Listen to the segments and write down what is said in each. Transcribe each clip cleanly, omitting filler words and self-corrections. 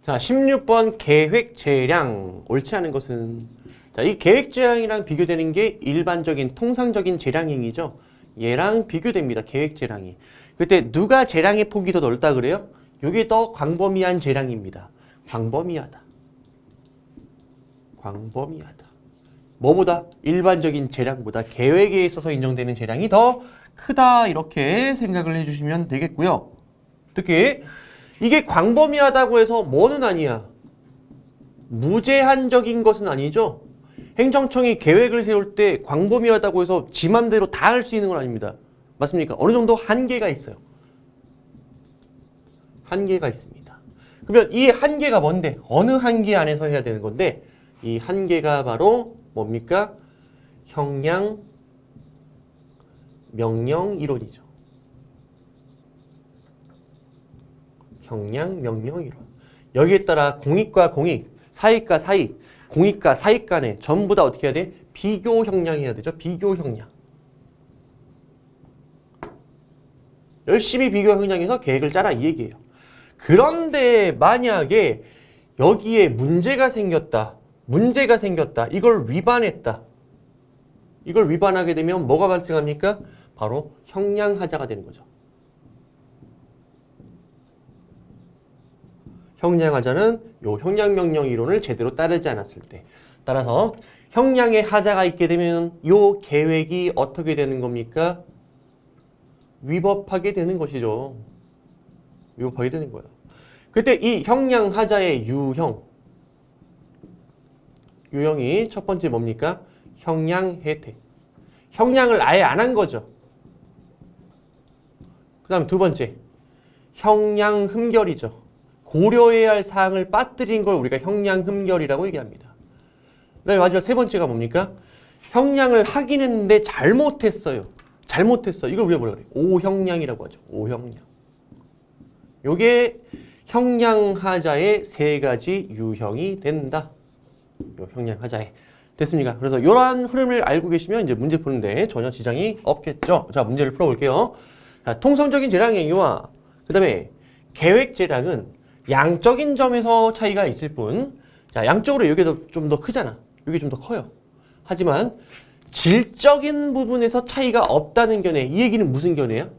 자, 16번 계획 재량. 옳지 않은 것은? 자, 이 계획 재량이랑 비교되는 게 일반적인 통상적인 재량행위죠. 얘랑 비교됩니다. 계획 재량이. 그때 누가 재량의 폭이 더 넓다 그래요? 이게 더 광범위한 재량입니다. 광범위하다. 광범위하다. 뭐보다? 일반적인 재량보다 계획에 있어서 인정되는 재량이 더 크다. 이렇게 생각을 해주시면 되겠고요. 특히 이게 광범위하다고 해서 뭐는 아니야? 무제한적인 것은 아니죠. 행정청이 계획을 세울 때 광범위하다고 해서 지 맘대로 다 할 수 있는 건 아닙니다. 맞습니까? 어느 정도 한계가 있어요. 한계가 있습니다. 그러면 이 한계가 뭔데? 어느 한계 안에서 해야 되는 건데 이 한계가 바로 뭡니까? 형량 명령 이론이죠. 형량 명령 이론. 여기에 따라 공익과 공익, 사익과 사익, 공익과 사익 간에 전부 다 어떻게 해야 돼? 비교 형량해야 되죠. 비교 형량. 열심히 비교 형량해서 계획을 짜라 이 얘기예요. 그런데 만약에 여기에 문제가 생겼다. 이걸 위반했다. 이걸 위반하게 되면 뭐가 발생합니까? 바로 형량하자가 되는 거죠. 형량하자는 요 형량명령 이론을 제대로 따르지 않았을 때. 따라서 형량의 하자가 있게 되면 요 계획이 어떻게 되는 겁니까? 위법하게 되는 것이죠. 위법하게 되는 거예요. 그때 이 형량하자의 유형이 첫 번째 뭡니까? 형량혜택. 형량을 아예 안 한 거죠. 그 다음 두 번째, 형량흠결이죠. 고려해야 할 사항을 빠뜨린 걸 우리가 형량흠결이라고 얘기합니다. 그 다음에 마지막 세 번째가 뭡니까? 형량을 하긴 했는데 잘못했어요. 이걸 우리가 뭐라 그래요? 오형량이라고 하죠. 오형량. 요게 형량하자의 세 가지 유형이 된다. 요 형량하자에. 됐습니까? 그래서 이러한 흐름을 알고 계시면 이제 문제 푸는데 전혀 지장이 없겠죠. 자, 문제를 풀어볼게요. 자, 통상적인 재량행위와 그 다음에 계획 재량은 양적인 점에서 차이가 있을 뿐, 자, 양적으로 이게 좀 더 크잖아. 이게 좀 더 커요. 하지만 질적인 부분에서 차이가 없다는 견해. 이 얘기는 무슨 견해야?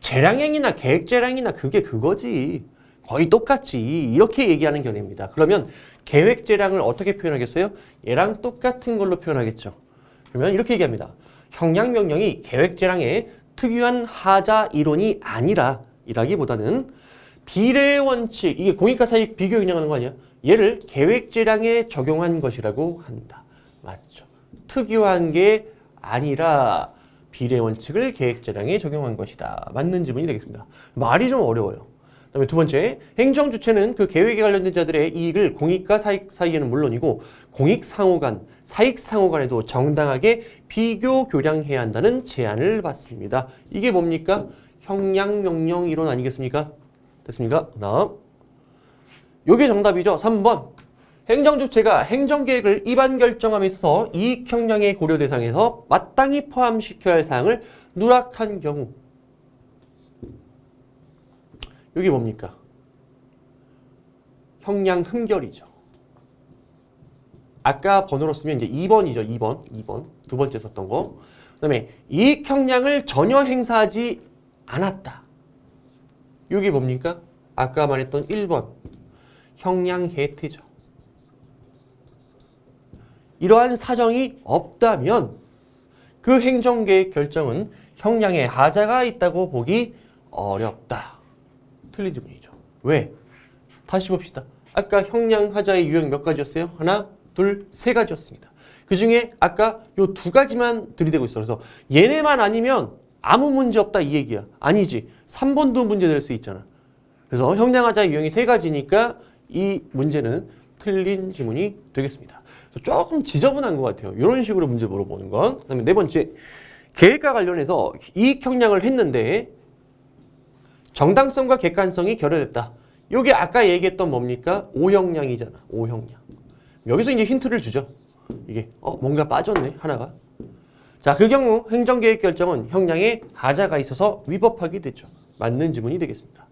재량행위나 계획 재량이나 그게 그거지. 거의 똑같지. 이렇게 얘기하는 견해입니다. 그러면 계획 재량을 어떻게 표현하겠어요? 얘랑 똑같은 걸로 표현하겠죠. 그러면 이렇게 얘기합니다. 형량명령이 계획 재량의 특유한 하자 이론이 아니라 이라기보다는 비례의 원칙, 이게 공익과 사익 비교 경량하는 거 아니야? 얘를 계획 재량에 적용한 것이라고 한다. 맞죠? 특유한 게 아니라 비례 원칙을 계획 재량에 적용한 것이다. 맞는 지문이 되겠습니다. 말이 좀 어려워요. 그다음에 두 번째, 행정 주체는 그 계획에 관련된 자들의 이익을 공익과 사익 사이에는 물론이고 공익 상호 간, 사익 상호 간에도 정당하게 비교 교량해야 한다는 제안을 받습니다. 이게 뭡니까? 형량 명령 이론 아니겠습니까? 됐습니까? 그다음 요게 정답이죠. 3번. 행정주체가 행정계획을 입안 결정함에 있어서 이익 형량의 고려 대상에서 마땅히 포함시켜야 할 사항을 누락한 경우. 이게 뭡니까? 형량 흠결이죠. 아까 번호로 쓰면 이제 2번이죠. 2번. 두 번째 썼던 거. 그 다음에 이익 형량을 전혀 행사하지 않았다. 이게 뭡니까? 아까 말했던 1번. 형량 혜택이죠. 이러한 사정이 없다면 그 행정계획 결정은 형량의 하자가 있다고 보기 어렵다. 틀린 지문이죠. 왜? 다시 봅시다. 아까 형량하자의 유형 몇 가지였어요? 하나, 둘, 세 가지였습니다. 그 중에 아까 요 두 가지만 들이대고 있어. 그래서 얘네만 아니면 아무 문제 없다 이 얘기야. 아니지. 3번도 문제 될 수 있잖아. 그래서 형량하자의 유형이 세 가지니까 이 문제는 틀린 지문이 되겠습니다. 그래서 조금 지저분한 것 같아요. 이런 식으로 문제 물어보는 건. 그 다음에 네 번째, 계획과 관련해서 이익 형량을 했는데 정당성과 객관성이 결여됐다. 이게 아까 얘기했던 뭡니까? 오형량이잖아. 오형량. 여기서 이제 힌트를 주죠. 이게 뭔가 빠졌네 하나가. 자, 그 경우 행정계획 결정은 형량에 하자가 있어서 위법하게 되죠. 맞는 지문이 되겠습니다.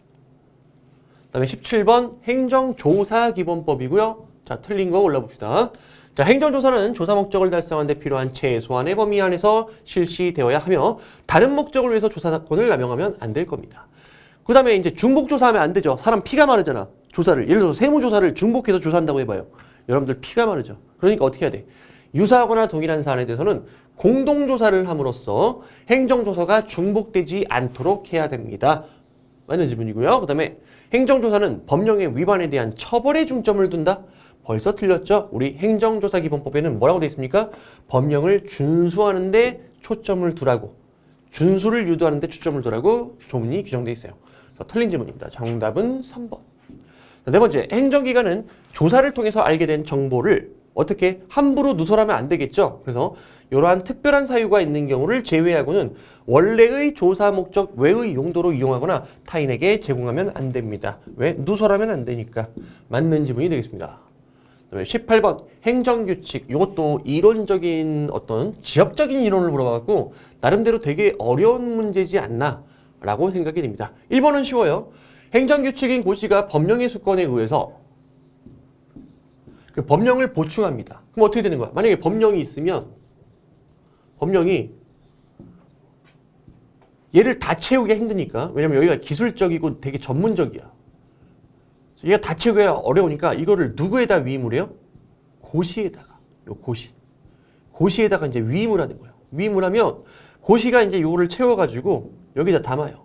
그다음에 17번 행정조사기본법이고요. 자, 틀린 거 올라봅시다. 자, 행정조사는 조사 목적을 달성하는 데 필요한 최소한의 범위 안에서 실시되어야 하며 다른 목적을 위해서 조사권을 남용하면 안 될 겁니다. 그 다음에 이제 중복조사하면 안 되죠. 사람 피가 마르잖아. 조사를. 예를 들어서 세무조사를 중복해서 조사한다고 해봐요. 여러분들 피가 마르죠. 그러니까 어떻게 해야 돼? 유사하거나 동일한 사안에 대해서는 공동조사를 함으로써 행정조사가 중복되지 않도록 해야 됩니다. 맞는 지문이고요. 그 다음에 행정조사는 법령의 위반에 대한 처벌에 중점을 둔다. 벌써 틀렸죠? 우리 행정조사기본법에는 뭐라고 되어 있습니까? 법령을 준수하는 데 초점을 두라고, 준수를 유도하는 데 초점을 두라고 조문이 규정되어 있어요. 그래서 틀린 지문입니다. 정답은 3번. 네 번째, 행정기관은 조사를 통해서 알게 된 정보를 어떻게 함부로 누설하면 안 되겠죠? 그래서 이러한 특별한 사유가 있는 경우를 제외하고는 원래의 조사 목적 외의 용도로 이용하거나 타인에게 제공하면 안 됩니다. 왜? 누설하면 안 되니까. 맞는 지문이 되겠습니다. 18번 행정규칙. 이것도 이론적인 어떤 지엽적인 이론을 물어봐갖고 나름대로 되게 어려운 문제지 않나 라고 생각이 됩니다. 1번은 쉬워요. 행정규칙인 고시가 법령의 수권에 의해서 그 법령을 보충합니다. 그럼 어떻게 되는 거야? 만약에 법령이 있으면 법령이 얘를 다 채우기가 힘드니까, 왜냐면 여기가 기술적이고 되게 전문적이야. 얘가 다 채우기가 어려우니까 이거를 누구에다 위임을 해요? 고시에다가. 요 고시. 고시에다가 이제 위임을 하는 거예요. 위임을 하면 고시가 이제 요거를 채워가지고 여기다 담아요.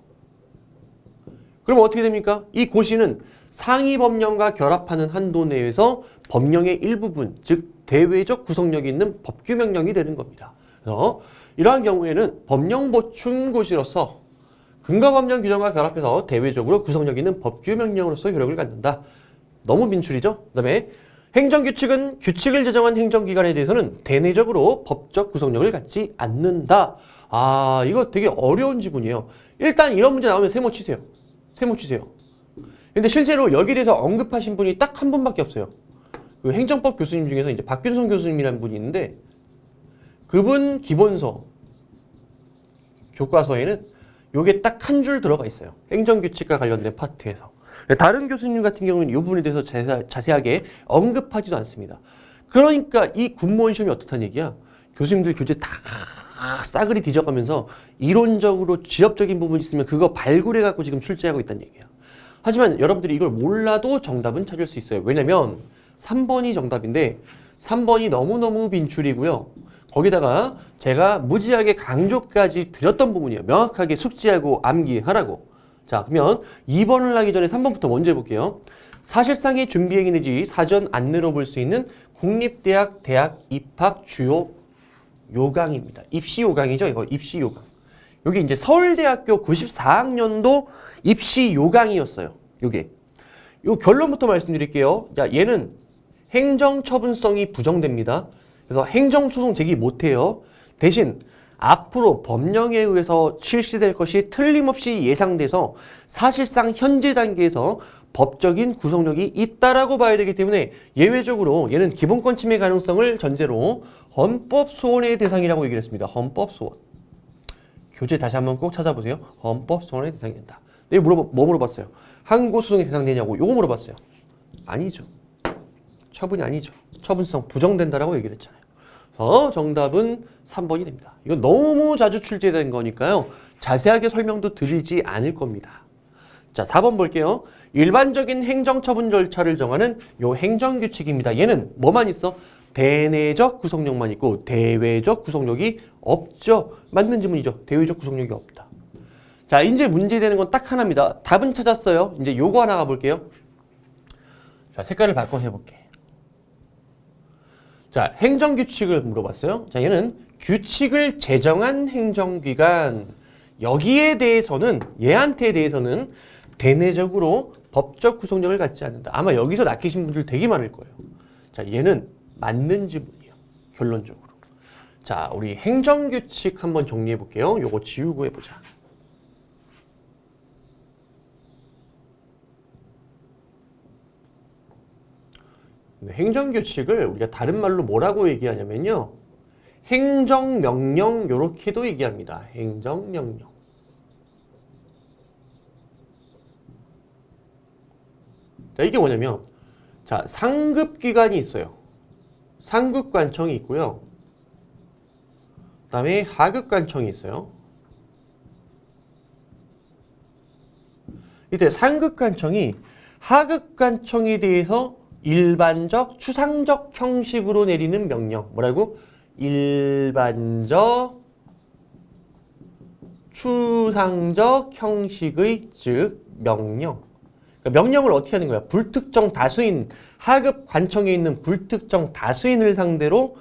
그럼 어떻게 됩니까? 이 고시는 상위 법령과 결합하는 한도 내에서 법령의 일부분, 즉 대외적 구성력이 있는 법규 명령이 되는 겁니다. 그래서 이러한 경우에는 법령 보충 고시로서 근거 법령 규정과 결합해서 대외적으로 구성력 있는 법규 명령으로서 효력을 갖는다. 너무 민출이죠? 그 다음에 행정규칙은 규칙을 제정한 행정기관에 대해서는 대내적으로 법적 구성력을 갖지 않는다. 아, 이거 되게 어려운 지문이에요. 일단 이런 문제 나오면 세모 치세요. 세모 치세요. 근데 실제로 여기에 대해서 언급하신 분이 딱 한 분밖에 없어요. 그 행정법 교수님 중에서 이제 박균성 교수님이라는 분이 있는데 그분 기본서 교과서에는 요게 딱 한 줄 들어가 있어요. 행정규칙과 관련된 파트에서. 다른 교수님 같은 경우는 이 부분에 대해서 자세하게 언급하지도 않습니다. 그러니까 이 군무원 시험이 어떻다는 얘기야? 교수님들 교재 다 싸그리 뒤져가면서 이론적으로 지엽적인 부분이 있으면 그거 발굴해갖고 지금 출제하고 있다는 얘기야. 하지만 여러분들이 이걸 몰라도 정답은 찾을 수 있어요. 왜냐면 3번이 정답인데 3번이 너무너무 빈출이고요. 거기다가 제가 무지하게 강조까지 드렸던 부분이에요. 명확하게 숙지하고 암기하라고. 자, 그러면 2번을 하기 전에 3번부터 먼저 해볼게요. 사실상의 준비행위 내지 사전 안내로 볼 수 있는 국립대학 대학 입학 주요 요강입니다. 입시 요강이죠. 이거 입시 요강. 여기 이제 서울대학교 94학년도 입시 요강이었어요. 요게. 요 결론부터 말씀드릴게요. 자, 얘는 행정처분성이 부정됩니다. 그래서 행정소송 제기 못해요. 대신 앞으로 법령에 의해서 실시될 것이 틀림없이 예상돼서 사실상 현재 단계에서 법적인 구성력이 있다라고 봐야 되기 때문에 예외적으로 얘는 기본권 침해 가능성을 전제로 헌법소원의 대상이라고 얘기를 했습니다. 헌법소원. 교재 다시 한번 꼭 찾아보세요. 헌법소원의 대상이 된다. 네, 뭐 물어봤어요? 항고소송에 해당되냐고 요거 물어봤어요. 아니죠. 처분이 아니죠. 처분성 부정된다라고 얘기를 했잖아요. 그래서 정답은 3번이 됩니다. 이건 너무 자주 출제된 거니까요. 자세하게 설명도 드리지 않을 겁니다. 자, 4번 볼게요. 일반적인 행정처분 절차를 정하는 요 행정규칙입니다. 얘는 뭐만 있어? 대내적 구성력만 있고 대외적 구성력이 없죠. 맞는 지문이죠. 대외적 구성력이 없다. 자, 이제 문제되는 건 딱 하나입니다. 답은 찾았어요. 이제 요거 하나 가볼게요. 자, 색깔을 바꿔서 해볼게. 자, 행정규칙을 물어봤어요. 자, 얘는 규칙을 제정한 행정기관. 여기에 대해서는, 얘한테 대해서는 대내적으로 법적 구성력을 갖지 않는다. 아마 여기서 낚이신 분들 되게 많을 거예요. 자, 얘는 맞는 지문이에요. 결론적으로. 자, 우리 행정규칙 한번 정리해 볼게요. 요거 지우고 해보자. 행정규칙을 우리가 다른 말로 뭐라고 얘기하냐면요. 행정명령 요렇게도 얘기합니다. 행정명령. 자, 이게 뭐냐면, 자, 상급기관이 있어요. 상급관청이 있고요. 그 다음에 하급관청이 있어요. 이때 상급관청이 하급관청에 대해서 일반적, 추상적 형식으로 내리는 명령. 뭐라고? 일반적, 추상적 형식의 즉 명령. 그러니까 명령을 어떻게 하는 거야? 불특정 다수인, 하급 관청에 있는 불특정 다수인을 상대로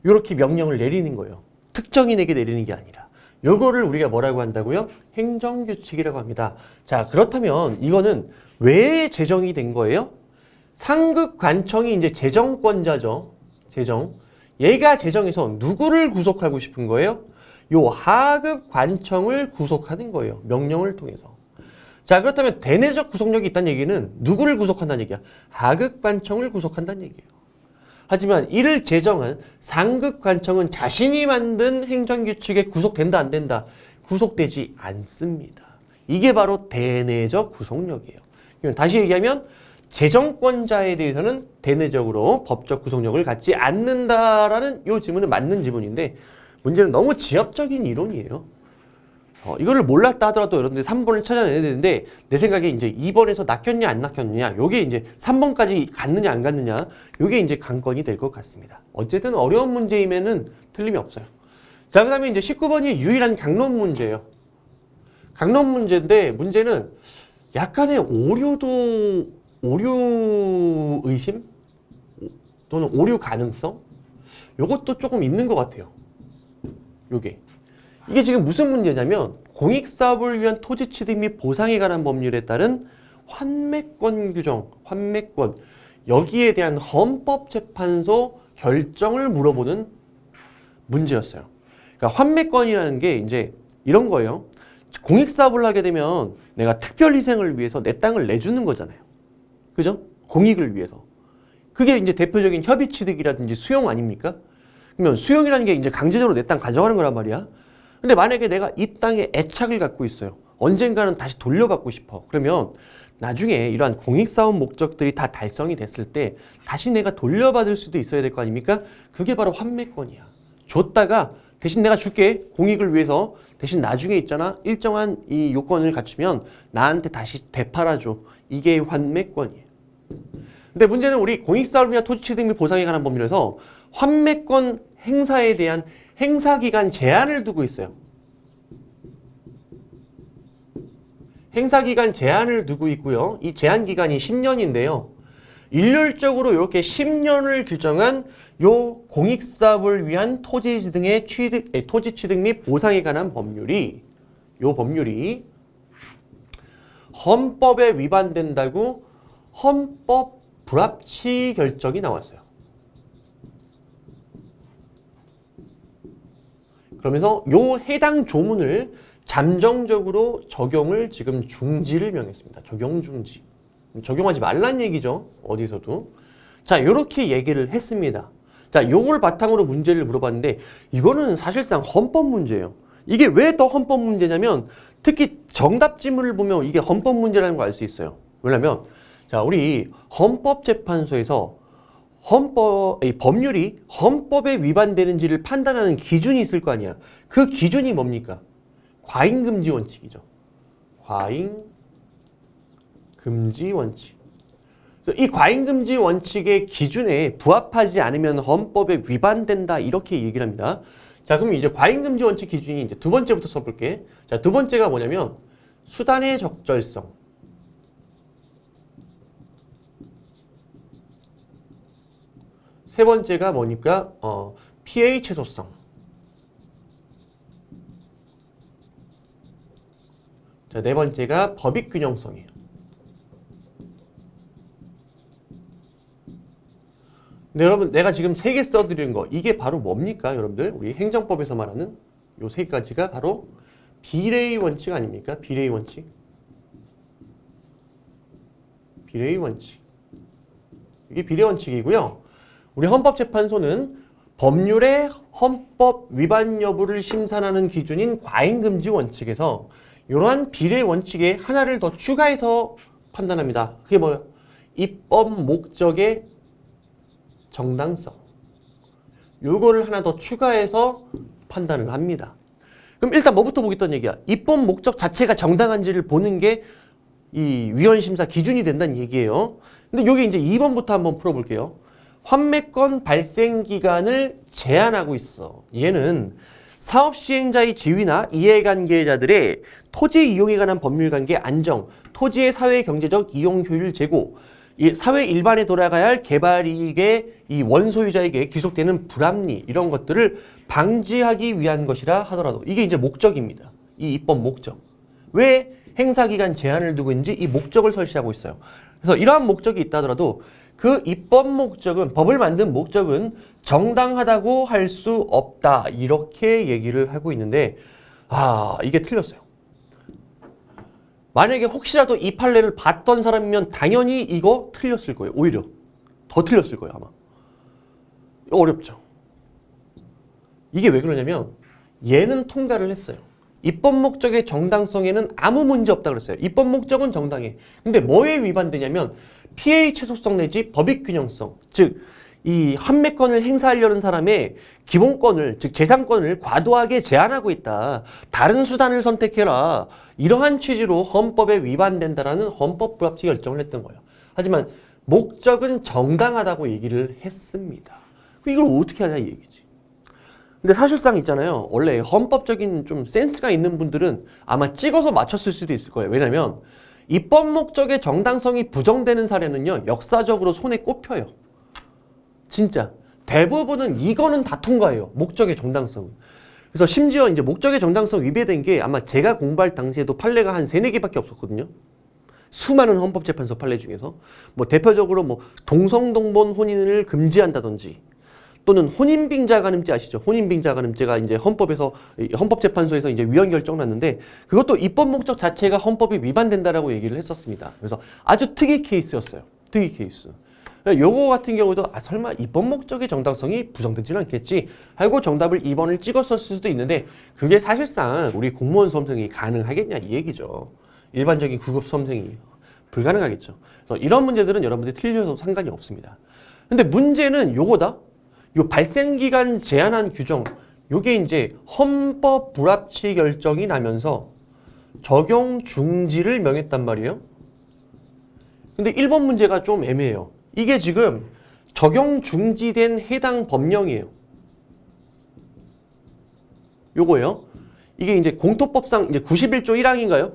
이렇게 명령을 내리는 거예요. 특정인에게 내리는 게 아니라. 요거를 우리가 뭐라고 한다고요? 행정규칙이라고 합니다. 자, 그렇다면 이거는 왜 제정이 된 거예요? 상급 관청이 이제 제정권자죠. 제정. 얘가 제정해서 누구를 구속하고 싶은 거예요? 요 하급 관청을 구속하는 거예요. 명령을 통해서. 자, 그렇다면 대내적 구속력이 있다는 얘기는 누구를 구속한다는 얘기야? 하급 관청을 구속한다는 얘기예요. 하지만 이를 제정한 상급 관청은 자신이 만든 행정규칙에 구속된다 안 된다? 구속되지 않습니다. 이게 바로 대내적 구속력이에요. 다시 얘기하면 제정권자에 대해서는 대내적으로 법적 구속력을 갖지 않는다라는 이 지문은 맞는 지문인데 문제는 너무 지엽적인 이론이에요. 이거를 몰랐다 하더라도 여러분들 3번을 찾아내야 되는데 내 생각에 이제 2번에서 낚였냐 안 낚였느냐 요게 이제 3번까지 갔느냐 안 갔느냐 요게 이제 관건이 될 것 같습니다. 어쨌든 어려운 문제임에는 틀림이 없어요. 자, 그 다음에 이제 19번이 유일한 강론 문제예요. 강론 문제인데 문제는 약간의 오류 의심 또는 오류 가능성 요것도 조금 있는 것 같아요. 이게 지금 무슨 문제냐면 공익사업을 위한 토지 취득 및 보상에 관한 법률에 따른 환매권 규정, 환매권 여기에 대한 헌법재판소 결정을 물어보는 문제였어요. 그러니까 환매권이라는 게 이제 이런 거예요. 공익사업을 하게 되면 내가 특별희생을 위해서 내 땅을 내주는 거잖아요. 그죠? 공익을 위해서. 그게 이제 대표적인 협의취득이라든지 수용 아닙니까? 그러면 수용이라는 게 이제 강제적으로 내 땅 가져가는 거란 말이야. 근데 만약에 내가 이 땅에 애착을 갖고 있어요. 언젠가는 다시 돌려받고 싶어. 그러면 나중에 이러한 공익사업 목적들이 다 달성이 됐을 때 다시 내가 돌려받을 수도 있어야 될 거 아닙니까? 그게 바로 환매권이야. 줬다가 대신 내가 줄게. 공익을 위해서. 대신 나중에 있잖아. 일정한 이 요건을 갖추면 나한테 다시 되팔아줘. 이게 환매권이에요. 근데 문제는 우리 공익사업을 위한 토지 취득 및 보상에 관한 법률에서 환매권 행사에 대한 행사기간 제한을 두고 있어요. 행사기간 제한을 두고 있고요. 이 제한기간이 10년인데요. 일률적으로 이렇게 10년을 규정한 요 공익사업을 위한 토지 취득 및 보상에 관한 법률이 헌법에 위반된다고 헌법 불합치 결정이 나왔어요. 그러면서 요 해당 조문을 잠정적으로 적용을 지금 중지를 명했습니다. 적용 중지. 적용하지 말란 얘기죠. 어디서도. 자, 요렇게 얘기를 했습니다. 자, 요걸 바탕으로 문제를 물어봤는데 이거는 사실상 헌법 문제예요. 이게 왜 더 헌법 문제냐면 특히 정답 지문을 보면 이게 헌법 문제라는 걸 알 수 있어요. 왜냐면 자, 우리 헌법재판소에서 이 법률이 헌법에 위반되는지를 판단하는 기준이 있을 거 아니야. 그 기준이 뭡니까? 과잉금지 원칙이죠. 과잉금지 원칙. 그래서 이 과잉금지 원칙의 기준에 부합하지 않으면 헌법에 위반된다 이렇게 얘기를 합니다. 자, 그럼 이제 과잉금지 원칙 기준이 이제 두 번째부터 써볼게. 자, 두 번째가 뭐냐면 수단의 적절성. 세 번째가 뭐니까 피해의 최소성. 자, 네 번째가 법익 균형성이에요. 근데 여러분 내가 지금 세 개 써드리는 거 이게 바로 뭡니까 여러분들? 우리 행정법에서 말하는 요 세 가지가 바로 비례의 원칙 아닙니까? 비례의 원칙. 비례의 원칙. 이게 비례 원칙이고요. 우리 헌법재판소는 법률의 헌법 위반 여부를 심사하는 기준인 과잉금지 원칙에서 이러한 비례 원칙에 하나를 더 추가해서 판단합니다. 그게 뭐예요? 입법 목적의 정당성. 요거를 하나 더 추가해서 판단을 합니다. 그럼 일단 뭐부터 보겠다는 얘기야? 입법 목적 자체가 정당한지를 보는 게 이 위헌 심사 기준이 된다는 얘기예요. 근데 여기 이제 2번부터 한번 풀어볼게요. 환매권 발생 기간을 제한하고 있어. 얘는 사업 시행자의 지위나 이해관계자들의 토지 이용에 관한 법률 관계 안정, 토지의 사회 경제적 이용 효율 제고, 이 사회 일반에 돌아가야 할 개발 이익의 이 원소유자에게 귀속되는 불합리 이런 것들을 방지하기 위한 것이라 하더라도 이게 이제 목적입니다. 이 입법 목적. 왜 행사기간 제한을 두고 있는지 이 목적을 설치하고 있어요. 그래서 이러한 목적이 있다 하더라도 그 입법 목적은, 법을 만든 목적은 정당하다고 할 수 없다. 이렇게 얘기를 하고 있는데, 이게 틀렸어요. 만약에 혹시라도 이 판례를 봤던 사람이면 당연히 이거 틀렸을 거예요. 오히려 더 틀렸을 거예요, 아마. 어렵죠. 이게 왜 그러냐면 얘는 통과를 했어요. 입법 목적의 정당성에는 아무 문제 없다 그랬어요. 입법 목적은 정당해. 근데 뭐에 위반되냐면 피해의 최소성 내지 법익 균형성, 즉 이 환매권을 행사하려는 사람의 기본권을, 즉 재산권을 과도하게 제한하고 있다. 다른 수단을 선택해라. 이러한 취지로 헌법에 위반된다라는 헌법 불합치 결정을 했던 거예요. 하지만 목적은 정당하다고 얘기를 했습니다. 이걸 어떻게 하냐 이 얘기지. 근데 사실상 있잖아요. 원래 헌법적인 좀 센스가 있는 분들은 아마 찍어서 맞췄을 수도 있을 거예요. 왜냐면 입법 목적의 정당성이 부정되는 사례는요, 역사적으로 손에 꼽혀요. 진짜 대부분은 이거는 다 통과해요. 목적의 정당성. 그래서 심지어 이제 목적의 정당성 위배된 게 아마 제가 공부할 당시에도 판례가 한 3-4개밖에 없었거든요. 수많은 헌법재판소 판례 중에서 뭐 대표적으로 뭐 동성동본 혼인을 금지한다든지, 또는 혼인빙자간음죄 아시죠? 혼인빙자간음죄가 이제 헌법재판소에서 이제 위헌 결정 났는데, 그것도 입법 목적 자체가 헌법이 위반된다라고 얘기를 했었습니다. 그래서 아주 특이 케이스였어요. 특이 케이스. 요거 같은 경우도 설마 입법 목적의 정당성이 부정되지는 않겠지 하고 정답을 2번을 찍었을 수도 있는데, 그게 사실상 우리 공무원 수험생이 가능하겠냐 이 얘기죠. 일반적인 구급 수험생이 불가능하겠죠. 그래서 이런 문제들은 여러분들이 틀려도 상관이 없습니다. 근데 문제는 요거다. 요 발생기간 제한한 규정, 요게 이제 헌법 불합치 결정이 나면서 적용 중지를 명했단 말이에요. 근데 1번 문제가 좀 애매해요. 이게 지금 적용 중지된 해당 법령이에요. 요거예요. 이게 이제 공토법상 이제 91조 1항인가요?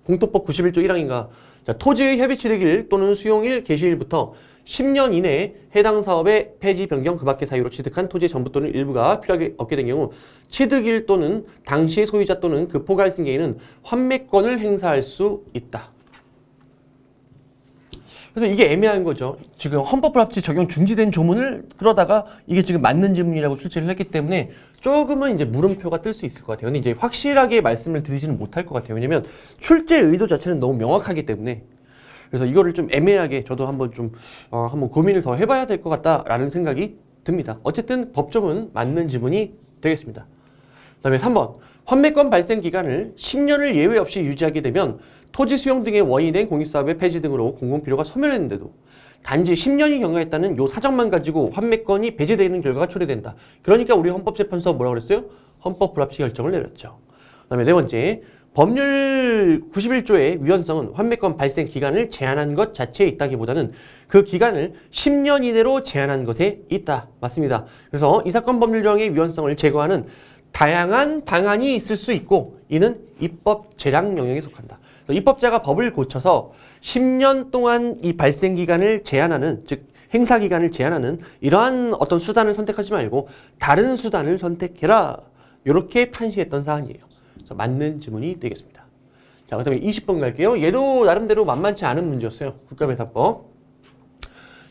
공토법 91조 1항인가? 자, 토지의 협의취득일 또는 수용일 개시일부터 10년 이내에 해당 사업의 폐지, 변경, 그 밖의 사유로 취득한 토지의 전부 또는 일부가 필요하게 얻게 된 경우 취득일 또는 당시의 소유자 또는 그 포괄 승계인은 환매권을 행사할 수 있다. 그래서 이게 애매한 거죠. 지금 헌법불합치 적용 중지된 조문을 그러다가 이게 지금 맞는 질문이라고 출제를 했기 때문에 조금은 이제 물음표가 뜰 수 있을 것 같아요. 근데 이제 확실하게 말씀을 드리지는 못할 것 같아요. 왜냐면 출제 의도 자체는 너무 명확하기 때문에. 그래서 이거를 좀 애매하게 저도 한번 한번 고민을 더 해봐야 될 것 같다라는 생각이 듭니다. 어쨌든 법조문 맞는 지문이 되겠습니다. 그다음에 3번. 환매권 발생 기간을 10년을 예외 없이 유지하게 되면 토지 수용 등의 원인이 된 공익사업의 폐지 등으로 공공필요가 소멸했는데도 단지 10년이 경과했다는 요 사정만 가지고 환매권이 배제되는 결과가 초래된다. 그러니까 우리 헌법재판소가 뭐라고 그랬어요? 헌법 불합치 결정을 내렸죠. 그다음에 4번째. 법률 91조의 위헌성은 환매권 발생 기간을 제한한 것 자체에 있다기보다는 그 기간을 10년 이내로 제한한 것에 있다. 맞습니다. 그래서 이 사건 법률령의 위헌성을 제거하는 다양한 방안이 있을 수 있고 이는 입법 제량 영역에 속한다. 입법자가 법을 고쳐서 10년 동안 이 발생 기간을 제한하는, 즉 행사 기간을 제한하는 이러한 어떤 수단을 선택하지 말고 다른 수단을 선택해라. 이렇게 판시했던 사안이에요. 그래서 맞는 지문이 되겠습니다. 자, 그다음에 20번 갈게요. 얘도 나름대로 만만치 않은 문제였어요. 국가배상법.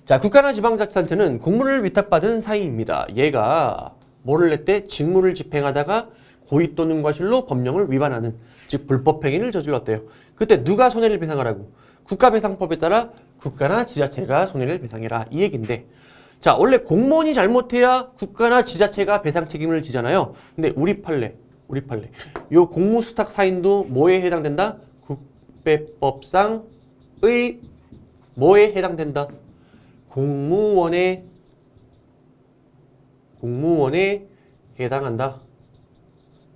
자, 국가나 지방자치단체는 공무를 위탁받은 사이입니다. 얘가 뭐를 냈대? 직무를 집행하다가 고의 또는 과실로 법령을 위반하는, 즉 불법행위를 저질렀대요. 그때 누가 손해를 배상하라고? 국가배상법에 따라 국가나 지자체가 손해를 배상해라 이 얘기인데, 자, 원래 공무원이 잘못해야 국가나 지자체가 배상 책임을 지잖아요. 근데 우리 판례 요 공무수탁 사인도 뭐에 해당된다? 국배법상의 뭐에 해당된다? 공무원에 해당한다.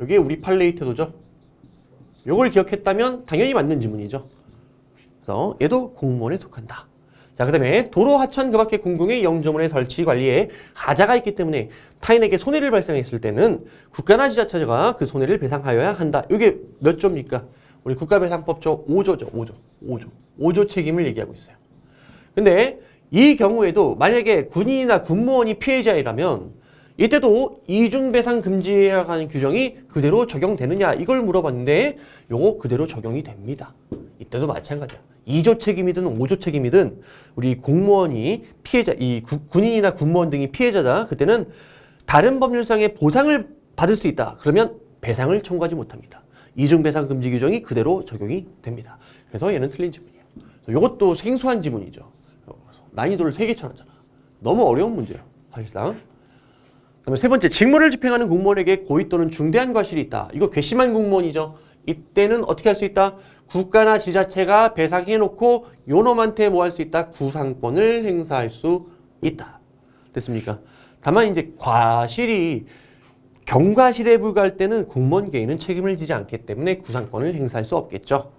이게 우리 판례의 태도죠. 요걸 기억했다면 당연히 맞는 지문이죠. 그래서 얘도 공무원에 속한다. 자, 그 다음에 도로, 하천, 그 밖의 공공의 영조물의 설치, 관리에 하자가 있기 때문에 타인에게 손해를 발생했을 때는 국가나 지자체가 그 손해를 배상하여야 한다. 이게 몇 조입니까? 우리 국가배상법조 5조죠. 5조 책임을 얘기하고 있어요. 근데 이 경우에도 만약에 군인이나 군무원이 피해자이라면 이때도 이중배상 금지해야 하는 규정이 그대로 적용되느냐 이걸 물어봤는데 요거 그대로 적용이 됩니다. 이때도 마찬가지야. 2조 책임이든 5조 책임이든 우리 공무원이 피해자, 이 군인이나 군무원 등이 피해자다. 그때는 다른 법률상의 보상을 받을 수 있다. 그러면 배상을 청구하지 못합니다. 이중배상 금지 규정이 그대로 적용이 됩니다. 그래서 얘는 틀린 지문이에요. 이것도 생소한 지문이죠. 난이도를 3개 쳐놨잖아. 너무 어려운 문제예요. 사실상. 그다음에 세 번째, 직무를 집행하는 공무원에게 고의 또는 중대한 과실이 있다. 이거 괘씸한 공무원이죠. 이때는 어떻게 할 수 있다? 국가나 지자체가 배상해놓고 요놈한테 뭐 할 수 있다? 구상권을 행사할 수 있다. 됐습니까? 다만 이제 과실이 경과실에 불과할 때는 공무원 개인은 책임을 지지 않기 때문에 구상권을 행사할 수 없겠죠.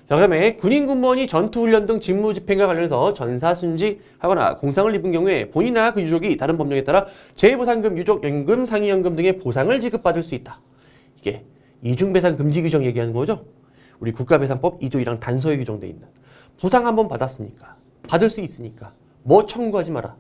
자, 그 다음에 군인 군무원이 전투훈련 등 직무 집행과 관련해서 전사순직하거나 공상을 입은 경우에 본인이나 그 유족이 다른 법령에 따라 재보상금, 유족연금, 상위연금 등의 보상을 지급받을 수 있다. 이게 이중배상 금지 규정 얘기하는 거죠. 우리 국가배상법 2조 1항 단서에 규정되어 있는. 보상 한번 받았으니까, 받을 수 있으니까 뭐 청구하지 마라.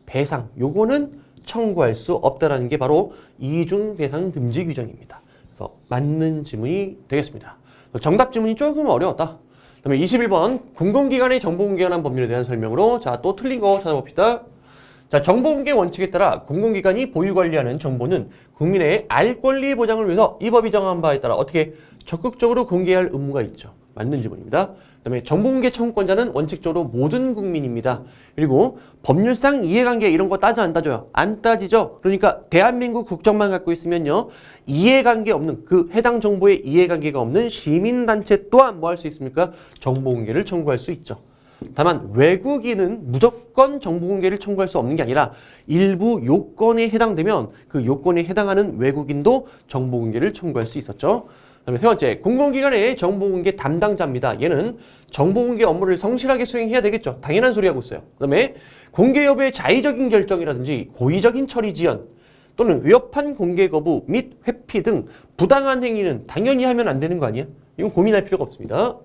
배상, 요거는 청구할 수 없다라는 게 바로 이중배상 금지 규정입니다. 그래서 맞는 지문이 되겠습니다. 정답 지문이 조금 어려웠다. 그다음에 21번 공공기관의 정보공개에 관한 법률에 대한 설명으로 자, 또 틀린 거 찾아봅시다. 자, 정보공개 원칙에 따라 공공기관이 보유관리하는 정보는 국민의 알 권리 보장을 위해서 이 법이 정한 바에 따라 어떻게 적극적으로 공개할 의무가 있죠. 맞는 지문입니다. 그다음에 정보공개 청구권자는 원칙적으로 모든 국민입니다. 그리고 법률상 이해관계 이런 거 따져 안 따져요? 안 따지죠. 그러니까 대한민국 국적만 갖고 있으면요. 이해관계 없는 그 해당 정보에 이해관계가 없는 시민단체 또한 뭐 할 수 있습니까? 정보공개를 청구할 수 있죠. 다만 외국인은 무조건 정보공개를 청구할 수 없는 게 아니라 일부 요건에 해당되면 그 요건에 해당하는 외국인도 정보공개를 청구할 수 있었죠. 그다음에 세 번째, 공공기관의 정보공개 담당자입니다. 얘는 정보공개 업무를 성실하게 수행해야 되겠죠. 당연한 소리 하고 있어요. 그다음에 공개 여부의 자의적인 결정이라든지 고의적인 처리 지연 또는 위협한 공개 거부 및 회피 등 부당한 행위는 당연히 하면 안 되는 거 아니야? 이건 고민할 필요가 없습니다.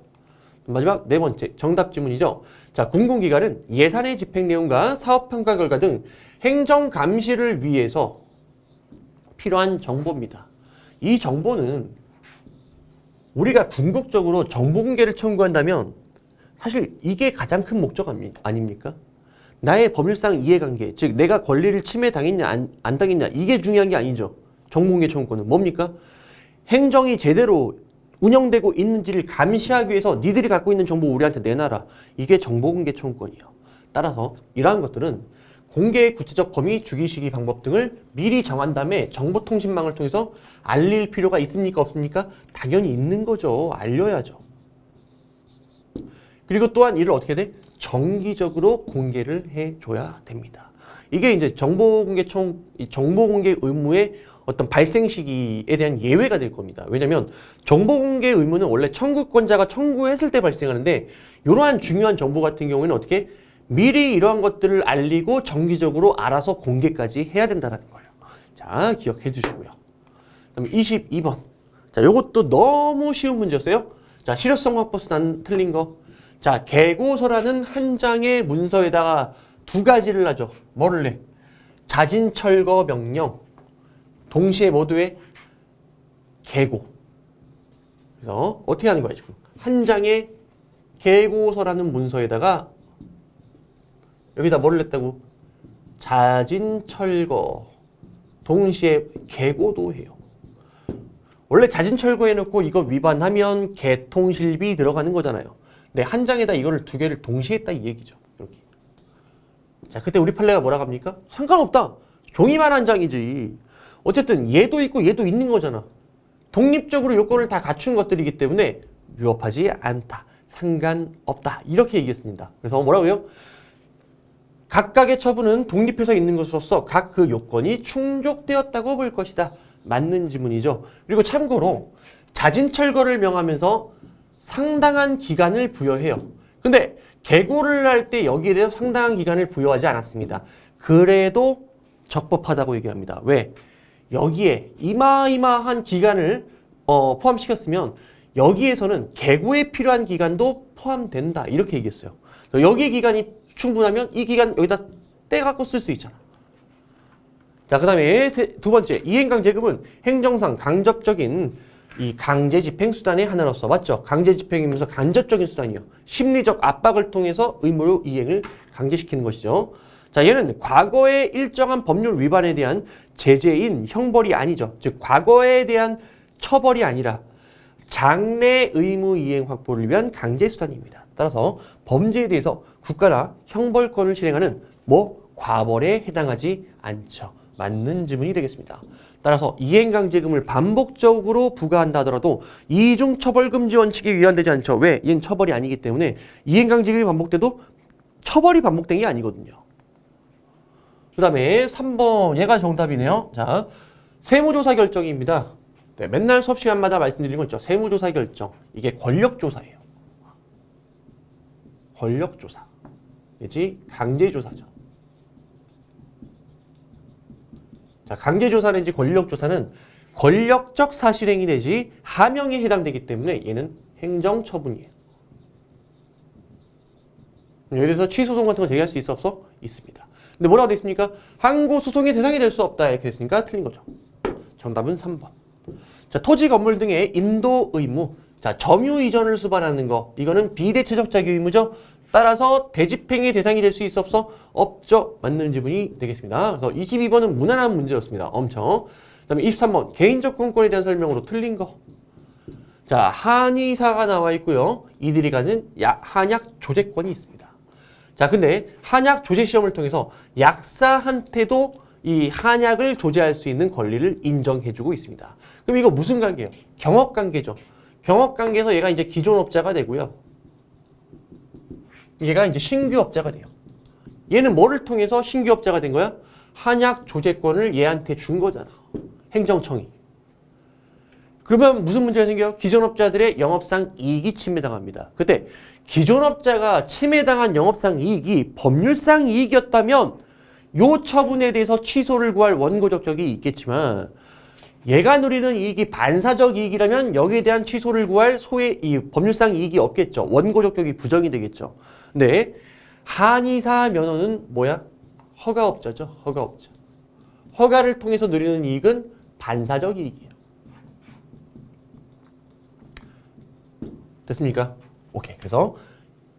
마지막 네 번째, 정답 지문이죠. 자, 공공기관은 예산의 집행 내용과 사업평가 결과 등 행정 감시를 위해서 필요한 정보입니다. 이 정보는 우리가 궁극적으로 정보 공개를 청구한다면 사실 이게 가장 큰 목적 아닙니까? 나의 법률상 이해관계, 즉 내가 권리를 침해당했냐 안 당했냐 이게 중요한 게 아니죠. 정보 공개 청구권은 뭡니까? 행정이 제대로 운영되고 있는지를 감시하기 위해서 니들이 갖고 있는 정보 우리한테 내놔라. 이게 정보 공개 청구권이에요. 따라서 이러한 것들은 공개의 구체적 범위, 주기 시기 방법 등을 미리 정한 다음에 정보통신망을 통해서 알릴 필요가 있습니까? 없습니까? 당연히 있는 거죠. 알려야죠. 그리고 또한 이를 어떻게 돼? 정기적으로 공개를 해줘야 됩니다. 이게 이제 정보공개 의무의 어떤 발생 시기에 대한 예외가 될 겁니다. 왜냐하면 정보공개 의무는 원래 청구권자가 청구했을 때 발생하는데 이러한 중요한 정보 같은 경우에는 어떻게 미리 이러한 것들을 알리고 정기적으로 알아서 공개까지 해야 된다는 거예요. 자, 기억해 주시고요. 그다음에 22번. 자, 요것도 너무 쉬운 문제였어요. 자, 실효성 확보수 난 틀린 거. 자, 계고서라는 한 장의 문서에다가 두 가지를 하죠. 뭐를 내? 자진 철거 명령. 동시에 모두의 계고. 그래서 어떻게 하는 거야, 지금? 한 장의 계고서라는 문서에다가 여기다 뭐를 냈다고? 자진 철거. 동시에 계고도 해요. 원래 자진 철거해놓고 이거 위반하면 개통실비 들어가는 거잖아요. 근데 한 장에다 이거를 두 개를 동시에 했다 이 얘기죠. 이렇게. 자, 그때 우리 판례가 뭐라고 합니까? 상관없다. 종이만 한 장이지. 어쨌든 얘도 있고 얘도 있는 거잖아. 독립적으로 요건을 다 갖춘 것들이기 때문에 위협하지 않다. 상관없다. 이렇게 얘기했습니다. 그래서 뭐라고요? 각각의 처분은 독립해서 있는 것으로서 각 그 요건이 충족되었다고 볼 것이다. 맞는 지문이죠. 그리고 참고로 자진철거를 명하면서 상당한 기간을 부여해요. 근데 개고를 할 때 여기에 대해서 상당한 기간을 부여하지 않았습니다. 그래도 적법하다고 얘기합니다. 왜? 여기에 이마이마한 기간을 포함시켰으면 여기에서는 개고에 필요한 기간도 포함된다. 이렇게 얘기했어요. 여기에 기간이 충분하면 이 기간 여기다 떼갖고 쓸 수 있잖아. 자, 그 다음에 두 번째, 이행강제금은 행정상 간접적인 이 강제집행수단의 하나로서, 맞죠? 강제집행이면서 간접적인 수단이요. 심리적 압박을 통해서 의무로 이행을 강제시키는 것이죠. 자, 얘는 과거의 일정한 법률 위반에 대한 제재인 형벌이 아니죠. 즉, 과거에 대한 처벌이 아니라 장래 의무 이행 확보를 위한 강제수단입니다. 따라서 범죄에 대해서 국가나 형벌권을 실행하는 과벌에 해당하지 않죠. 맞는 지문이 되겠습니다. 따라서 이행강제금을 반복적으로 부과한다 하더라도 이중처벌금지 원칙에 위반되지 않죠. 왜? 얘는 처벌이 아니기 때문에 이행강제금이 반복돼도 처벌이 반복된 게 아니거든요. 그 다음에 3번 얘가 정답이네요. 자, 세무조사 결정입니다. 네, 맨날 수업 시간마다 말씀드리는 거 있죠. 세무조사 결정. 이게 권력조사예요. 권력조사. 내지 강제조사죠. 자, 강제조사 내지 권력조사는 권력적 사실행위 내지 하명에 해당되기 때문에 얘는 행정처분이에요. 여기서 취소소송 같은 거 제기할 수 있어 없어? 있습니다. 근데 뭐라고 되어 있습니까? 항고소송의 대상이 될 수 없다. 이렇게 됐으니까 틀린 거죠. 정답은 3번. 자, 토지 건물 등의 인도 의무. 자, 점유 이전을 수반하는 거. 이거는 비대체적 자기 의무죠. 따라서 대집행의 대상이 될 수 있어 없어? 없죠. 맞는 지문이 되겠습니다. 그래서 22번은 무난한 문제였습니다. 엄청. 그 다음에 23번 개인적 공권에 대한 설명으로 틀린 거. 자, 한의사가 나와 있고요. 이들이 가는 한약 조제권이 있습니다. 자, 근데 한약 조제 시험을 통해서 약사한테도 이 한약을 조제할 수 있는 권리를 인정해주고 있습니다. 그럼 이거 무슨 관계예요? 경업관계죠. 경업관계에서 얘가 이제 기존업자가 되고요. 얘가 이제 신규업자가 돼요. 얘는 뭐를 통해서 신규업자가 된 거야? 한약 조제권을 얘한테 준 거잖아. 행정청이. 그러면 무슨 문제가 생겨요? 기존업자들의 영업상 이익이 침해당합니다. 그때 기존업자가 침해당한 영업상 이익이 법률상 이익이었다면 요 처분에 대해서 취소를 구할 원고적 적이 있겠지만 얘가 누리는 이익이 반사적 이익이라면 여기에 대한 취소를 구할 소의 이 법률상 이익이 없겠죠. 원고적 적이 부정이 되겠죠. 근데 한의사 면허는 뭐야? 허가업자죠. 허가업자. 허가를 통해서 누리는 이익은 반사적 이익이에요. 됐습니까? 오케이. 그래서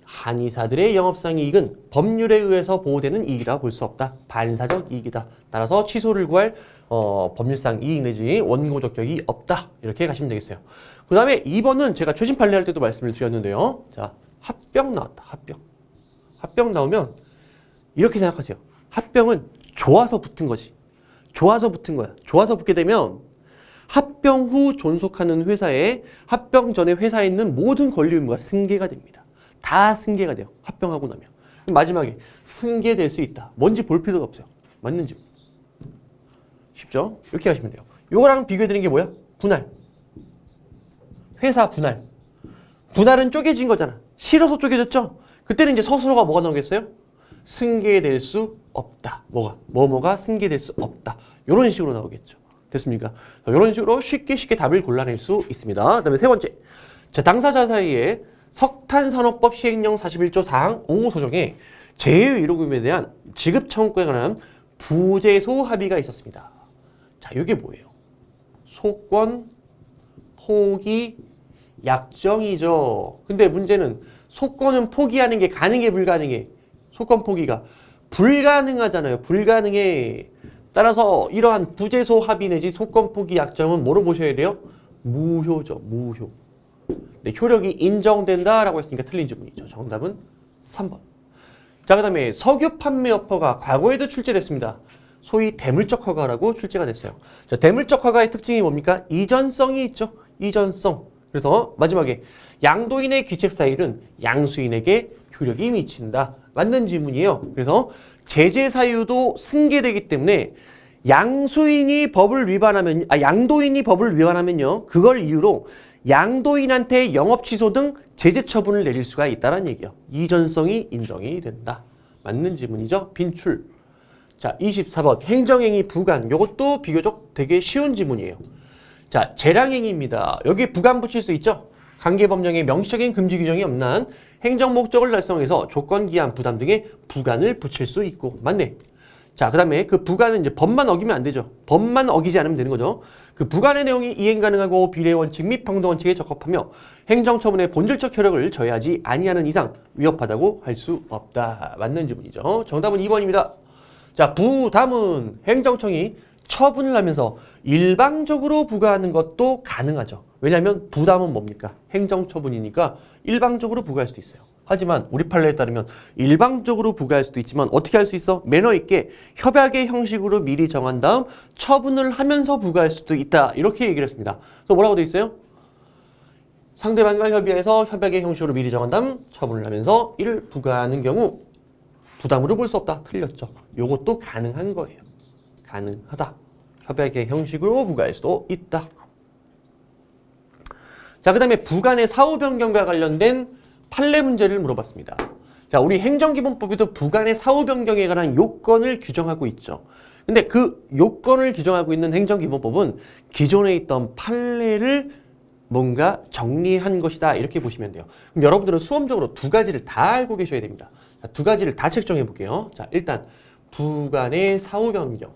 한의사들의 영업상 이익은 법률에 의해서 보호되는 이익이라 볼 수 없다. 반사적 이익이다. 따라서 취소를 구할 법률상 이익 내지 원고적 적이 없다. 이렇게 가시면 되겠어요. 그 다음에 2번은 제가 최신 판례 할 때도 말씀을 드렸는데요. 자, 합병 나왔다. 합병. 합병 나오면 이렇게 생각하세요. 합병은 좋아서 붙은 거지. 좋아서 붙은 거야. 좋아서 붙게 되면 합병 후 존속하는 회사에 합병 전에 회사에 있는 모든 권리 의무가 승계가 됩니다. 다 승계가 돼요. 합병하고 나면. 마지막에 승계될 수 있다. 뭔지 볼 필요가 없어요. 맞는지. 쉽죠? 이렇게 하시면 돼요. 요거랑 비교해드리는 게 뭐야? 분할. 회사 분할. 분할은 쪼개진 거잖아. 싫어서 쪼개졌죠? 그때는 이제 서술어가 뭐가 나오겠어요? 승계될 수 없다. 뭐가 승계될 수 없다. 이런 식으로 나오겠죠. 됐습니까? 이런 식으로 쉽게 답을 골라낼 수 있습니다. 그 다음에 세 번째. 자, 당사자 사이에 석탄산업법 시행령 41조 사항 5호 소정에 재해의료금에 대한 지급 청구에 관한 부재소 합의가 있었습니다. 자, 이게 뭐예요? 소권, 포기, 약정이죠. 근데 문제는 소권은 포기하는 게 가능해, 불가능해? 소권 포기가 불가능하잖아요. 불가능해. 따라서 이러한 부재소 합의 내지 소권 포기 약정은 뭐로 보셔야 돼요? 무효죠. 무효. 네, 효력이 인정된다라고 했으니까 틀린 지문이죠. 정답은 3번. 자, 그 다음에 석유 판매 여포가 과거에도 출제됐습니다. 소위 대물적 허가라고 출제가 됐어요. 자, 대물적 허가의 특징이 뭡니까? 이전성이 있죠. 이전성. 그래서 마지막에 양도인의 귀책 사유는 양수인에게 효력이 미친다. 맞는 지문이에요. 그래서 제재 사유도 승계되기 때문에 양도인이 법을 위반하면요. 그걸 이유로 양도인한테 영업 취소 등 제재 처분을 내릴 수가 있다는 얘기예요. 이전성이 인정이 된다. 맞는 지문이죠. 빈출. 자, 24번 행정행위 부관. 이것도 비교적 되게 쉬운 지문이에요. 자, 재량행위입니다. 여기 부관 붙일 수 있죠? 관계법령에 명시적인 금지 규정이 없는 한 행정 목적을 달성해서 조건, 기한, 부담 등의 부관을 붙일 수 있고. 맞네. 자, 그 다음에 그 부관은 이제 법만 어기면 안 되죠. 법만 어기지 않으면 되는 거죠. 그 부관의 내용이 이행 가능하고 비례 원칙 및 평등 원칙에 적합하며 행정처분의 본질적 효력을 저해하지 아니하는 이상 위협하다고 할 수 없다. 맞는 지문이죠. 정답은 2번입니다. 자, 부담은 행정청이 처분을 하면서 일방적으로 부과하는 것도 가능하죠. 왜냐하면 부담은 뭡니까? 행정처분이니까 일방적으로 부과할 수도 있어요. 하지만 우리 판례에 따르면 일방적으로 부과할 수도 있지만 어떻게 할 수 있어? 매너 있게 협약의 형식으로 미리 정한 다음 처분을 하면서 부과할 수도 있다. 이렇게 얘기를 했습니다. 그래서 뭐라고 돼 있어요? 상대방과 협의해서 협약의 형식으로 미리 정한 다음 처분을 하면서 이를 부과하는 경우 부담으로 볼 수 없다. 틀렸죠. 요것도 가능한 거예요. 가능하다. 협약의 형식으로 부과할 수도 있다. 자, 그 다음에 부관의 사후 변경과 관련된 판례 문제를 물어봤습니다. 자, 우리 행정기본법에도 부관의 사후 변경에 관한 요건을 규정하고 있죠. 근데 그 요건을 규정하고 있는 행정기본법은 기존에 있던 판례를 뭔가 정리한 것이다. 이렇게 보시면 돼요. 그럼 여러분들은 수험적으로 두 가지를 다 알고 계셔야 됩니다. 자, 두 가지를 다 책정해 볼게요. 자, 일단 부관의 사후 변경.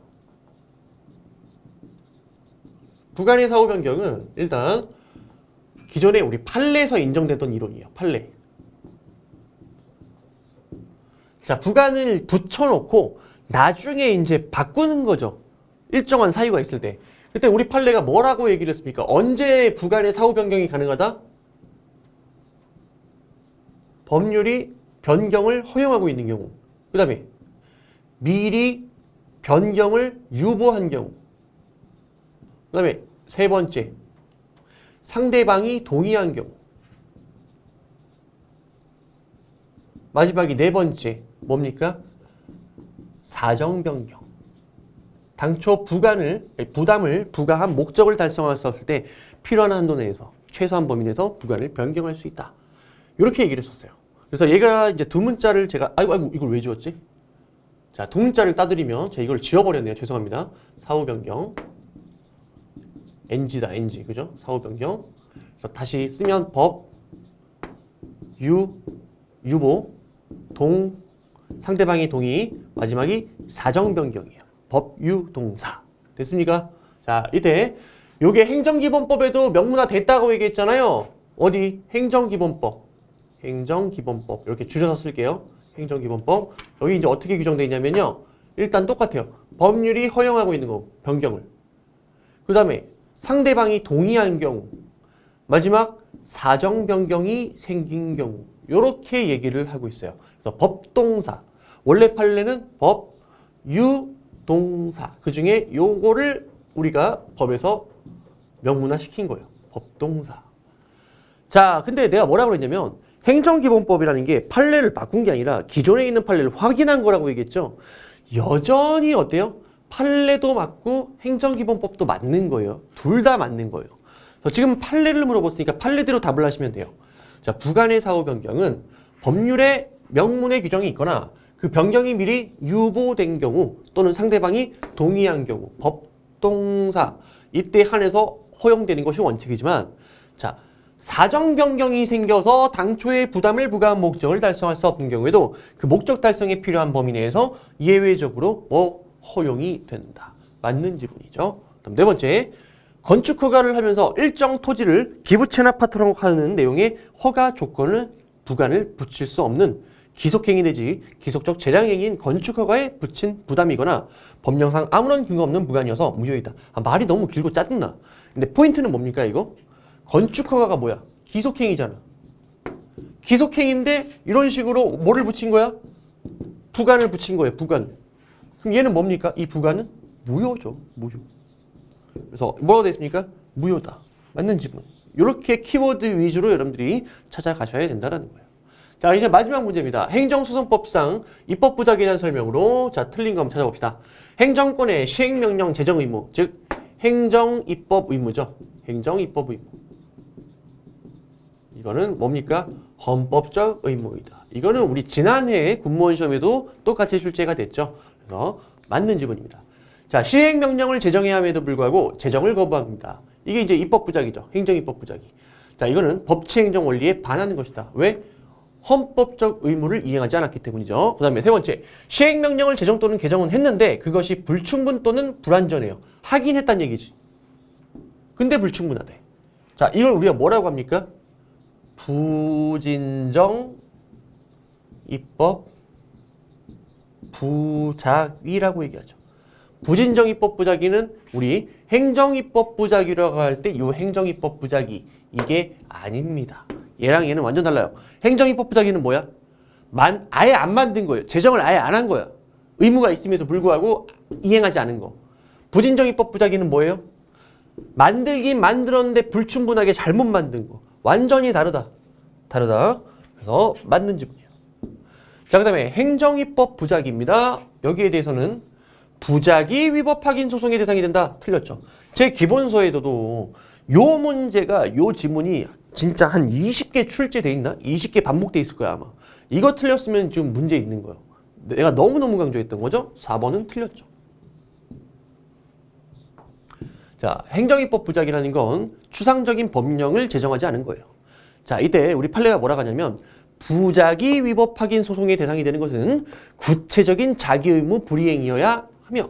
부관의 사후 변경은 일단 기존에 우리 판례에서 인정됐던 이론이에요. 판례. 자, 부관을 붙여놓고 나중에 이제 바꾸는 거죠. 일정한 사유가 있을 때. 그때 우리 판례가 뭐라고 얘기를 했습니까? 언제 부관의 사후 변경이 가능하다? 법률이 변경을 허용하고 있는 경우. 그 다음에 미리 변경을 유보한 경우. 그 다음에 세 번째, 상대방이 동의한 경우. 마지막이 네 번째, 뭡니까? 사정 변경. 당초 부담을 부과한 목적을 달성할 수 없을 때 필요한 한도 내에서 최소한 범위 내에서 부관을 변경할 수 있다. 이렇게 얘기를 했었어요. 그래서 얘가 이제 두 문자를 제가 아이고 이걸 왜 지웠지? 자, 두 문자를 따드리면 제가 이걸 지워버렸네요. 죄송합니다. 사후 변경. NG다, NG. 그죠? 사후 변경. 그래서 다시 쓰면 법, 유보, 상대방의 동의, 마지막이 사정 변경이에요. 법, 동사. 됐습니까? 자, 이때 요게 행정기본법에도 명문화 됐다고 얘기했잖아요. 어디? 행정기본법. 행정기본법. 이렇게 줄여서 쓸게요. 행정기본법. 여기 이제 어떻게 규정되어 있냐면요. 일단 똑같아요. 법률이 허용하고 있는 거, 변경을. 그 다음에 상대방이 동의한 경우. 마지막 사정 변경이 생긴 경우. 요렇게 얘기를 하고 있어요. 그래서 법동사. 원래 판례는 법, 동사. 그 중에 요거를 우리가 법에서 명문화 시킨 거예요. 법동사. 자, 근데 내가 뭐라고 그랬냐면 행정기본법이라는 게 판례를 바꾼 게 아니라 기존에 있는 판례를 확인한 거라고 얘기했죠. 여전히 어때요? 판례도 맞고 행정기본법도 맞는 거예요. 둘 다 맞는 거예요. 그래서 지금 판례를 물어봤으니까 판례대로 답을 하시면 돼요. 자, 부관의 사후 변경은 법률에 명문의 규정이 있거나 그 변경이 미리 유보된 경우 또는 상대방이 동의한 경우 법동사 이때 한해서 허용되는 것이 원칙이지만 자, 사정 변경이 생겨서 당초에 부담을 부과한 목적을 달성할 수 없는 경우에도 그 목적 달성에 필요한 범위 내에서 예외적으로 허용이 된다. 맞는 지문이죠. 그다음 네 번째, 건축 허가를 하면서 일정 토지를 기부 체납 파트너로 하는 내용의 허가 조건을 부관을 붙일 수 없는 기속행위 내지 기속적 재량행위인 건축 허가에 붙인 부담이거나 법령상 아무런 근거 없는 부관이어서 무효이다. 말이 너무 길고 짜증나. 근데 포인트는 뭡니까 이거? 건축 허가가 뭐야? 기속행위잖아. 기속행위인데 이런 식으로 뭐를 붙인 거야? 부관을 붙인 거예요. 부관. 그럼 얘는 뭡니까? 이 부관은 무효죠. 무효. 그래서 뭐라고 되어 있습니까? 무효다. 맞는 지문. 이렇게 키워드 위주로 여러분들이 찾아가셔야 된다는 거예요. 자, 이제 마지막 문제입니다. 행정소송법상 입법부작에 대한 설명으로 자, 틀린 거 한번 찾아봅시다. 행정권의 시행명령 제정 의무, 즉 행정입법 의무죠. 행정입법 의무. 이거는 뭡니까? 헌법적 의무이다. 이거는 우리 지난해 군무원 시험에도 똑같이 출제가 됐죠. 그래서 맞는 지문입니다. 자, 시행명령을 제정해야 함에도 불구하고 제정을 거부합니다. 이게 이제 입법부작이죠. 행정입법부작이. 자, 이거는 법치행정 원리에 반하는 것이다. 왜? 헌법적 의무를 이행하지 않았기 때문이죠. 그 다음에 세 번째, 시행명령을 제정 또는 개정은 했는데 그것이 불충분 또는 불완전해요. 하긴 했단 얘기지. 근데 불충분하대. 자, 이걸 우리가 뭐라고 합니까? 부진정 입법 부작위라고 얘기하죠. 부진정 입법 부작위는 우리 행정입법 부작위라고 할 때 이 행정입법 부작위 이게 아닙니다. 얘랑 얘는 완전 달라요. 행정입법 부작위는 뭐야? 아예 안 만든 거예요. 제정을 아예 안 한 거야. 의무가 있음에도 불구하고 이행하지 않은 거. 부진정 입법 부작위는 뭐예요? 만들긴 만들었는데 불충분하게 잘못 만든 거. 완전히 다르다. 그래서 맞는 지문이에요. 자, 그 다음에 행정입법 부작위입니다. 여기에 대해서는 부작위 위법 확인 소송의 대상이 된다. 틀렸죠. 제 기본서에도 요 문제가 요 지문이 진짜 한 20개 출제돼 있나? 20개 반복돼 있을 거야 아마. 이거 틀렸으면 지금 문제 있는 거예요. 내가 너무너무 강조했던 거죠. 4번은 틀렸죠. 자, 행정입법 부작위라는 건 추상적인 법령을 제정하지 않은 거예요. 자, 이때 우리 판례가 뭐라고 하냐면 부작위 위법 확인 소송의 대상이 되는 것은 구체적인 자기 의무 불이행이어야 하며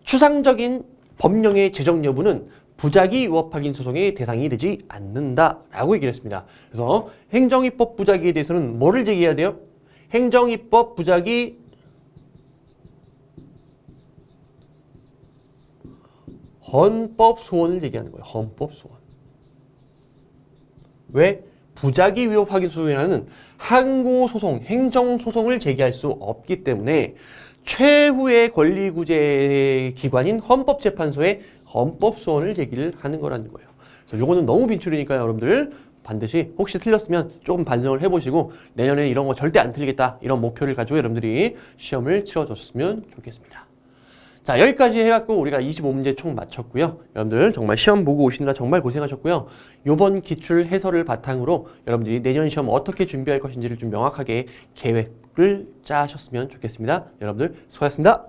추상적인 법령의 제정 여부는 부작위 위법 확인 소송의 대상이 되지 않는다라고 얘기를 했습니다. 그래서 행정입법 부작위에 대해서는 뭐를 제기해야 돼요? 행정입법 부작위 헌법 소원을 얘기하는 거예요. 헌법 소원. 왜? 부작위 위법 확인 소송이라는 항고 소송, 행정 소송을 제기할 수 없기 때문에 최후의 권리 구제 기관인 헌법재판소에 헌법 소원을 제기를 하는 거라는 거예요. 그래서 요거는 너무 빈출이니까요, 여러분들 반드시 혹시 틀렸으면 조금 반성을 해보시고 내년에 이런 거 절대 안 틀리겠다 이런 목표를 가지고 여러분들이 시험을 치러줬으면 좋겠습니다. 자, 여기까지 해갖고 우리가 25문제 총 마쳤고요. 여러분들 정말 시험 보고 오시느라 정말 고생하셨고요. 요번 기출 해설을 바탕으로 여러분들이 내년 시험 어떻게 준비할 것인지를 좀 명확하게 계획을 짜셨으면 좋겠습니다. 여러분들 수고하셨습니다.